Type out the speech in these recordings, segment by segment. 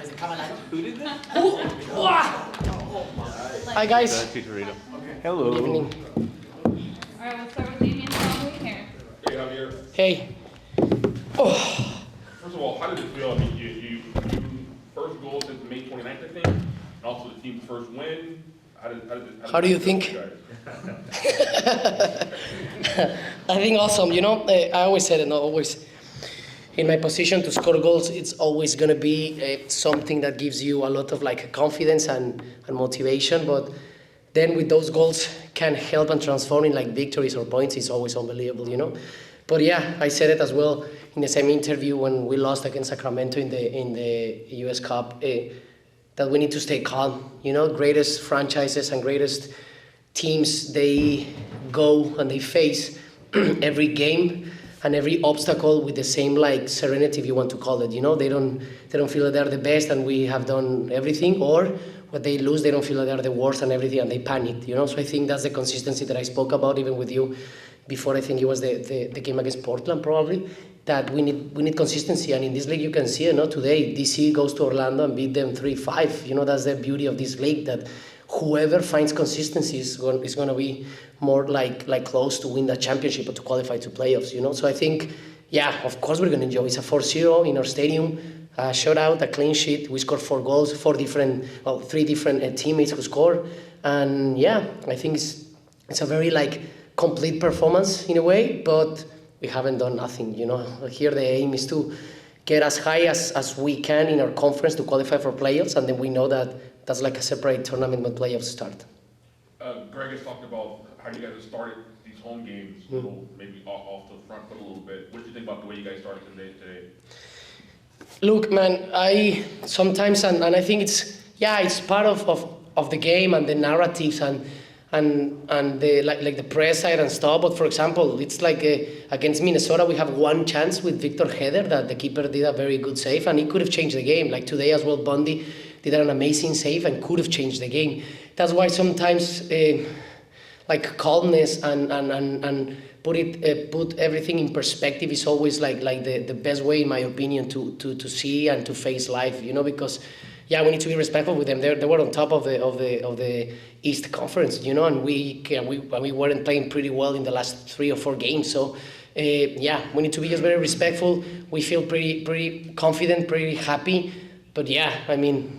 Who did that? Hi guys. Chicharito. Hello. Good evening. All right, we'll start with Damien Conley here. Hey, Javier. Hey. Oh. First of all, how did it feel? I mean, you first goal since May 29th, I think, and also the team's first win. How do you think? I think awesome. You know, I always said it, not always. In my position to score goals, it's always going to be something that gives you a lot of like confidence and motivation. But then with those goals can help and transform in like victories or points. It's always unbelievable, you know. But yeah, I said it as well in the same interview when we lost against Sacramento in the U.S. Cup, that we need to stay calm. You know, greatest franchises and greatest teams, they go and they face every game and every obstacle with the same like serenity, if you want to call it. You know, they don't feel that they're the best and we have done everything, or when they lose, they don't feel that they're the worst and everything and they panic. You know, so I think that's the consistency that I spoke about even with you before. I think it was the game against Portland probably, that we need consistency. And in this league you can see it, no? Today DC goes to Orlando and beat them 3-5. You know, that's the beauty of this league, that whoever finds consistency is going to be more like close to win the championship or to qualify to playoffs, you know. So I think, yeah, of course we're going to enjoy. It's a 4-0 in our stadium, a shutout, a clean sheet. We scored 4 goals, 3 different teammates who scored. And yeah, I think it's a very like complete performance in a way, but we haven't done nothing, you know. Here the aim is to get as high as we can in our conference to qualify for playoffs, and then we know that that's like a separate tournament when playoffs start. Greg has talked about how you guys have started these home games, a little, maybe off the front foot a little bit. What do you think about the way you guys started today? Look, man, I sometimes, and I think it's part of the game and the narratives and the like the press side and stuff. But for example, it's like against Minnesota, we have one chance with Victor Heder that the keeper did a very good save, and he could have changed the game. Like today as well, Bundy did an amazing save and could have changed the game. That's why sometimes like calmness and put everything in perspective is always like the best way, in my opinion, to see and to face life. You know, because yeah, we need to be respectful with them. They were on top of the East Conference, you know, and we weren't playing pretty well in the last 3 or 4 games. So yeah, we need to be just very respectful. We feel pretty confident, pretty happy. But yeah, I mean,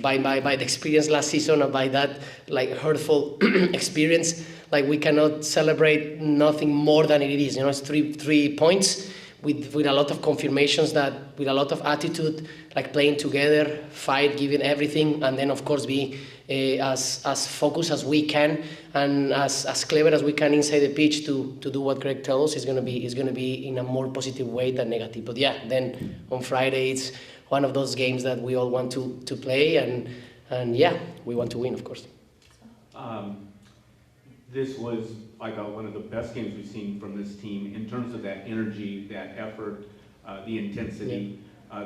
by the experience last season and by that like hurtful experience, like we cannot celebrate nothing more than it is. You know, it's three points with a lot of confirmations, that with a lot of attitude, like playing together, fight, giving everything, and then of course be as focused as we can and as clever as we can inside the pitch to do what Greg tells us is going to be in a more positive way than negative. But yeah, then on Friday it's one of those games that we all want to play, and yeah, we want to win, of course. This was like one of the best games we've seen from this team in terms of that energy, that effort, the intensity,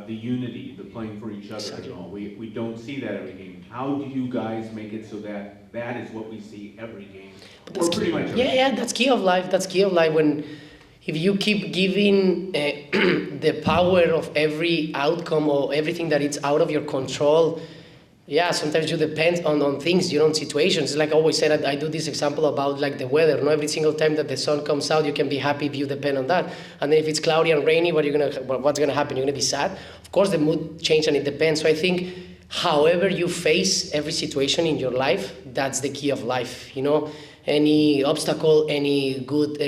the unity, the playing for each other. Exactly. You know, we don't see that every game. How do you guys make it so that that is what we see every game? Or pretty much every game? Yeah, that's key of life. That's key of life. If you keep giving the power of every outcome or everything that it's out of your control, yeah, sometimes you depend on things, you know, on situations. Like I always said, I do this example about like the weather. No, every single time that the sun comes out, you can be happy if you depend on that. And then if it's cloudy and rainy, what's gonna happen? You're gonna be sad. Of course, the mood changes and it depends. So I think, however you face every situation in your life, that's the key of life. You know, any obstacle, any good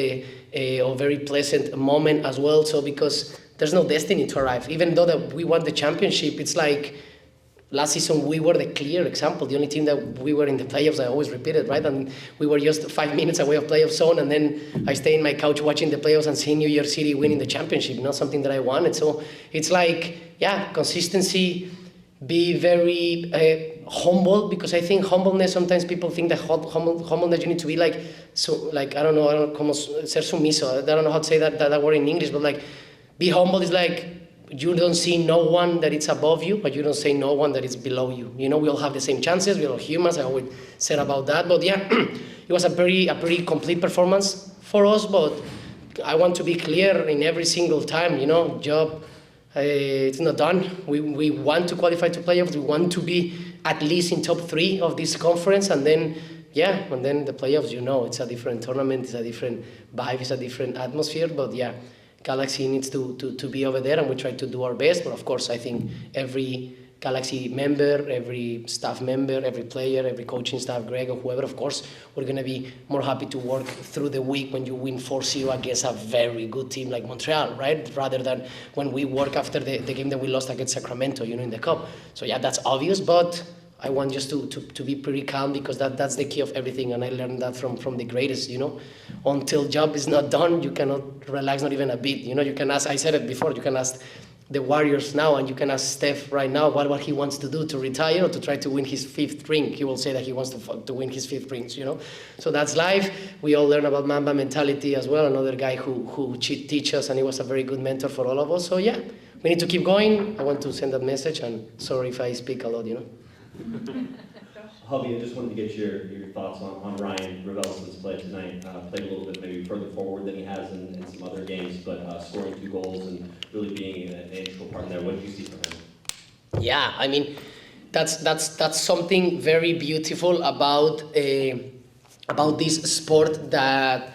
or very pleasant moment as well. So because there's no destiny to arrive. Even though that we won the championship, it's like, last season, we were the clear example, the only team that we were in the playoffs. I always repeat it, right? And we were just 5 minutes away of playoff zone, and then I stay in my couch watching the playoffs and seeing New York City winning the championship, not something that I wanted. So it's like, yeah, consistency, be very humble, because I think humbleness, sometimes people think that humbleness, you need to be like, so like, I don't know, como ser sumiso. I don't know how to say that word in English, but like, be humble is like, you don't see no one that is above you, but you don't see no one that is below you. You know, we all have the same chances. We're all humans. I always said about that. But yeah, it was a pretty complete performance for us. But I want to be clear in every single time. You know, job It's not done. We want to qualify to playoffs. We want to be at least in top 3 of this conference, and then the playoffs. It's a different tournament. It's a different vibe. It's a different atmosphere. But yeah, Galaxy needs to be over there, and we try to do our best. But of course, I think every Galaxy member, every staff member, every player, every coaching staff, Greg or whoever, of course, we're going to be more happy to work through the week when you win 4-0 against a very good team like Montreal, right? Rather than when we work after the game that we lost against Sacramento, in the Cup. So yeah, that's obvious, but I want just to be pretty calm, because that's the key of everything, and I learned that from the greatest, Until job is not done, you cannot relax, not even a bit. You can ask, I said it before, you can ask the Warriors now, and you can ask Steph right now what he wants to do, to retire or to try to win his 5th ring. He will say that he wants to win his 5th rings, So that's life. We all learn about Mamba mentality as well. Another guy who teach us, and he was a very good mentor for all of us. So yeah, we need to keep going. I want to send that message, and sorry if I speak a lot, Javi, I just wanted to get your thoughts on Ryan Ravelson's play tonight. Played a little bit maybe further forward than he has in some other games, but scoring 2 goals and really being an integral part in there. What did you see from him? Yeah, I mean, that's something very beautiful about this sport, that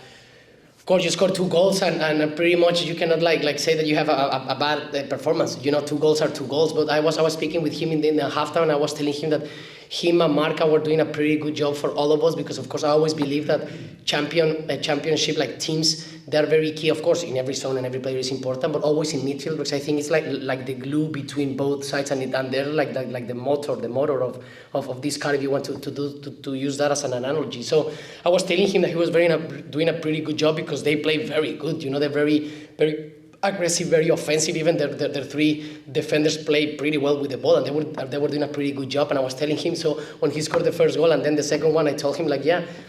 of course you score 2 goals and pretty much you cannot like say that you have a bad performance. 2 goals are 2 goals. But I was speaking with him in the halftime, and I was telling him that him and Marca were doing a pretty good job for all of us, because of course I always believe that championship like teams, they're very key, of course, in every zone, and every player is important, but always in midfield, because I think it's like the glue between both sides, and they're like the motor of this car, if you want to use that as an analogy. So I was telling him that he was doing a pretty good job, because they play very good. They're very, very aggressive, very offensive. Even their 3 defenders play pretty well with the ball, and they were doing a pretty good job. And I was telling him, so when he scored the first goal and then the second one, I told him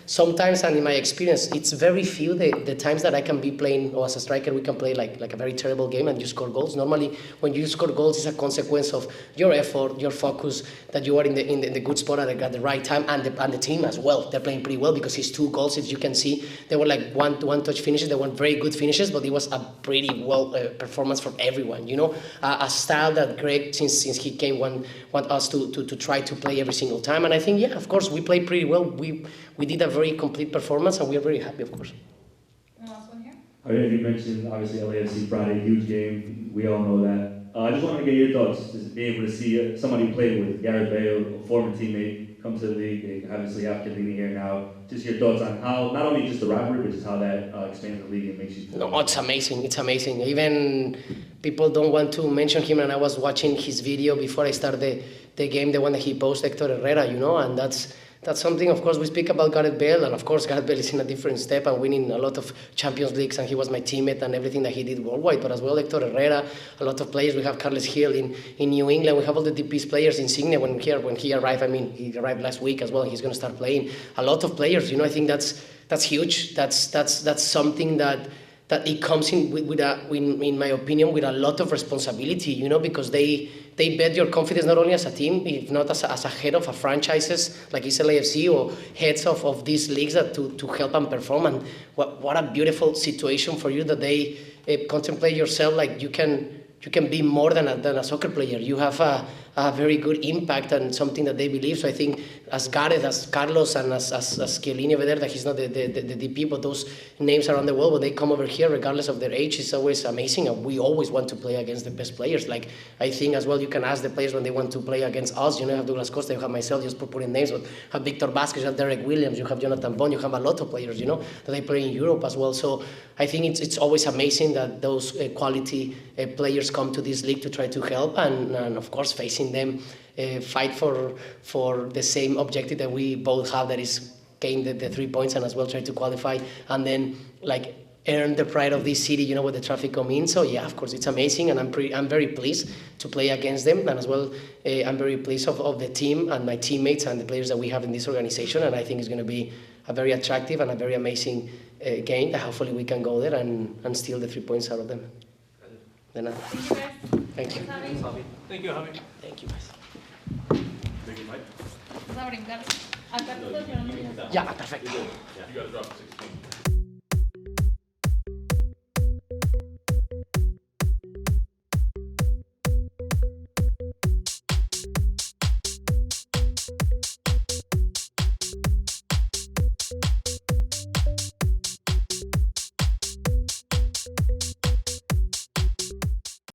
sometimes, and in my experience, it's very few the times that I can be playing, or as a striker we can play like a very terrible game and you score goals. Normally when you score goals, it's a consequence of your effort, your focus, that you are in the good spot at the right time, and the team as well. They're playing pretty well, because his 2 goals, as you can see, they were like one touch finishes. They weren't very good finishes, but it was a pretty well performance from everyone. A style that Greg, since he came, want us to try to play every single time. And I think, of course, we played pretty well. We did a very complete performance, and we are very happy, of course. And last one here. Javier, you mentioned obviously LAFC Friday, huge game. We all know that. I just wanted to get your thoughts, just being able to see somebody you played with, Gareth Bale, a former teammate, come to the league, obviously after leaving here now. Just your thoughts on how, not only just the rivalry, but just how that expands the league and makes you feel. No, it's amazing. It's amazing. Even people don't want to mention him, and I was watching his video before I started the game, the one that he posted, Hector Herrera, and that's something. Of course, we speak about Gareth Bale, and of course Gareth Bale is in a different step and winning a lot of Champions Leagues, and he was my teammate and everything that he did worldwide. But as well, Hector Herrera, a lot of players. We have Carles Hill in New England. We have all the DPS players. Insigne when he arrived. I mean, he arrived last week as well. He's going to start playing. A lot of players. I think that's huge. That's something that it comes in my opinion, with a lot of responsibility. Because they bet your confidence not only as a team, if not as a head of a franchises like is LAFC, or heads of these leagues that to help and perform. And what a beautiful situation for you that they contemplate yourself like you can be more than a soccer player. You have a very good impact and something that they believe. So I think as Gareth, as Carlos, and as Chiellini over there, that he's not the DP, but those names around the world, when they come over here, regardless of their age, it's always amazing. And we always want to play against the best players. Like, I think as well, you can ask the players when they want to play against us. You have Douglas Costa, you have myself, just for putting names, but you have Victor Vasquez, you have Derek Williams, you have Jonathan Bond, you have a lot of players, that they play in Europe as well. So I think it's always amazing that those quality players come to this league to try to help, and of course facing them fight for the same objective that we both have, that is gain the 3 points and as well try to qualify, and then like earn the pride of this city, with the traffic coming in. So yeah, of course it's amazing, and I'm very pleased to play against them, and as well I'm very pleased of the team and my teammates and the players that we have in this organization, and I think it's going to be a very attractive and a very amazing game that hopefully we can go there and steal the 3 points out of them. Thank you, guys. Thank you. Javi. Thank you, Javi. Thank you, guys. Thank you, Mike. Vamos a brincar. Acá te estacionamos. Ya, perfecto. You guys dropped 16.